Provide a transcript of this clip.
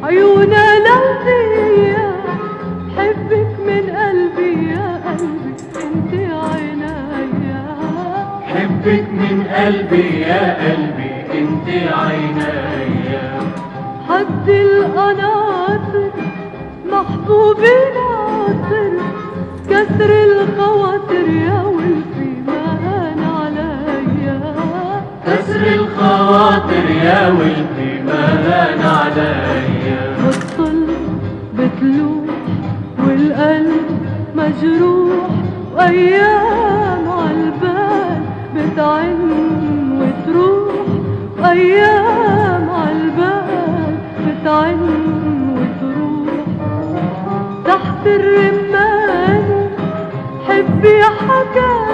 عيونا لو فيا حبك من قلبي يا قلبي انت عينيا. حبك من قلبي يا قلبي انت عينيا. حد القناطر محبوبي ناطر كسر الخواطر يا ولفي ما هان عليا. كسر الخواطر يا ولفي ما هان عليا. والطل بتلوح والقلب مجروح وايام عالبال بتعن وتروح. وايام عالبال بتعن وتروح. تحت الرمان حبي حكى